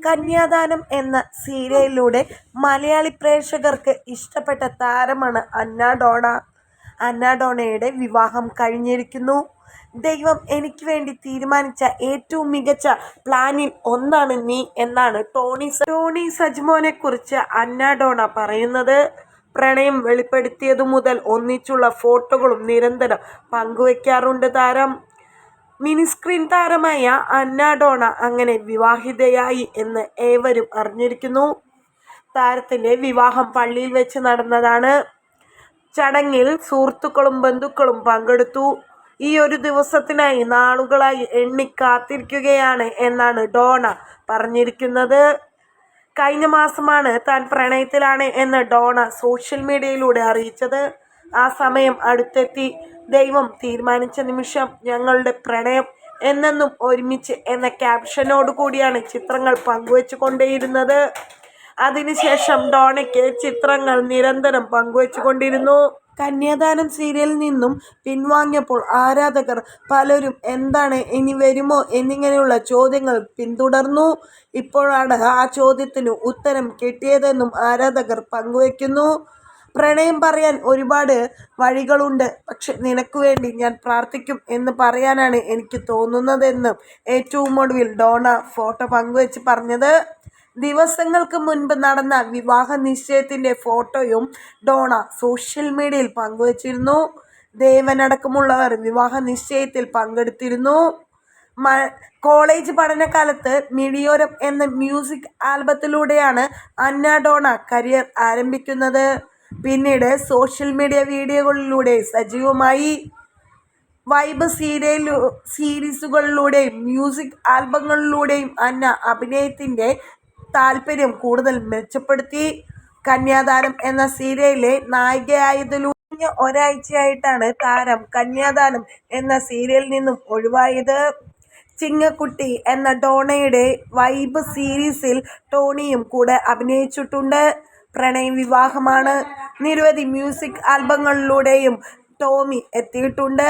കന്യാദാനം എന്ന സീരിയലിലൂടെ മലയാളി പ്രേക്ഷകർക്ക് ഇഷ്ടപ്പെട്ട താരമാണ് അന്ന ഡോണ. അന്ന ഡോണയുടെ വിവാഹം കഴിഞ്ഞിരിക്കുന്നു. ദൈവം എനിക്ക് വേണ്ടി തീരുമാനിച്ച ഏറ്റവും മികച്ച പ്ലാനിൽ ഒന്നാണ് നീ എന്നാണ് ടോണി സജ്മോനെ കുറിച്ച് അന്ന ഡോണ പറയുന്നത്. പ്രണയം വെളിപ്പെടുത്തിയതു മുതൽ ഒന്നിച്ചുള്ള ഫോട്ടോകളും നിരന്തരം പങ്കുവയ്ക്കാറുണ്ട് താരം. മിനിസ്ക്രീൻ താരമായ അന്ന ഡോണ അങ്ങനെ വിവാഹിതയായി എന്ന് ഏവരും അറിഞ്ഞിരിക്കുന്നു. താരത്തിന്റെ വിവാഹം പള്ളിയിൽ വെച്ച് നടന്നതാണ്. ചടങ്ങിൽ സുഹൃത്തുക്കളും ബന്ധുക്കളും പങ്കെടുത്തു. ഈ ഒരു ദിവസത്തിനായി നാളുകളായി എണ്ണിക്കാത്തിരിക്കുകയാണ് എന്നാണ് ഡോണ പറഞ്ഞിരിക്കുന്നത്. കഴിഞ്ഞ മാസമാണ് താൻ പ്രണയത്തിലാണ് എന്ന് ഡോണ സോഷ്യൽ മീഡിയയിലൂടെ അറിയിച്ചത്. ആ സമയം അടുത്തെത്തി. ദൈവം തീരുമാനിച്ച നിമിഷം ഞങ്ങളുടെ പ്രണയം എന്നെന്നും ഒരുമിച്ച് എന്ന ക്യാപ്ഷനോട് കൂടിയാണ് ചിത്രങ്ങൾ പങ്കുവച്ചു കൊണ്ടേയിരുന്നത്. അതിനുശേഷം ഡോണയ്ക്ക് ചിത്രങ്ങൾ നിരന്തരം പങ്കുവച്ചു കൊണ്ടിരുന്നു. കന്യാദാനം സീരിയലിൽ നിന്നും പിൻവാങ്ങിയപ്പോൾ ആരാധകർ പലരും എന്താണ് ഇനി വരുമോ എന്നിങ്ങനെയുള്ള ചോദ്യങ്ങൾ പിന്തുടർന്നു. ഇപ്പോഴാണ് ആ ചോദ്യത്തിന് ഉത്തരം കിട്ടിയതെന്നും ആരാധകർ പങ്കുവയ്ക്കുന്നു. പ്രണയം പറയാൻ ഒരുപാട് വഴികളുണ്ട്, പക്ഷെ നിനക്ക് വേണ്ടി ഞാൻ പ്രാർത്ഥിക്കും എന്ന് പറയാനാണ് എനിക്ക് തോന്നുന്നതെന്നും ഏറ്റവും ഒടുവിൽ ഡോണ ഫോട്ടോ പങ്കുവെച്ച് പറഞ്ഞത്. ദിവസങ്ങൾക്ക് മുൻപ് നടന്ന വിവാഹ നിശ്ചയത്തിന്റെ ഫോട്ടോയും ഡോണ സോഷ്യൽ മീഡിയയിൽ പങ്കുവച്ചിരുന്നു. ദേവനടക്കമുള്ളവർ വിവാഹ നിശ്ചയത്തിൽ പങ്കെടുത്തിരുന്നു. കോളേജ് പഠനകാലത്ത് മിഴിയോരം എന്ന മ്യൂസിക് ആൽബത്തിലൂടെയാണ് അന്ന ഡോണ കരിയർ ആരംഭിക്കുന്നത്. പിന്നീട് സോഷ്യൽ മീഡിയ വീഡിയോകളിലൂടെ സജീവമായി. വൈബ് സീരീസുകളിലൂടെയും മ്യൂസിക് ആൽബങ്ങളിലൂടെയും അന്ന അഭിനയത്തിന്റെ താല്പര്യം കൂടുതൽ മെച്ചപ്പെടുത്തി. കന്യാദാനം എന്ന സീരിയലിലെ നായികയായതിലൂടെ കഴിഞ്ഞ ഒരാഴ്ചയായിട്ടാണ് താരം കന്യാദാനം എന്ന സീരിയലിൽ നിന്നും ഒഴിവായത്. ചിങ്ങക്കുട്ടി എന്ന ഡോണയുടെ വൈബ് സീരീസിൽ ടോണിയും കൂടെ അഭിനയിച്ചിട്ടുണ്ട്. പ്രണയം വിവാഹമാണ്. നിരവധി മ്യൂസിക് ആൽബങ്ങളിലൂടെയും ടോമി എത്തിയിട്ടുണ്ട്.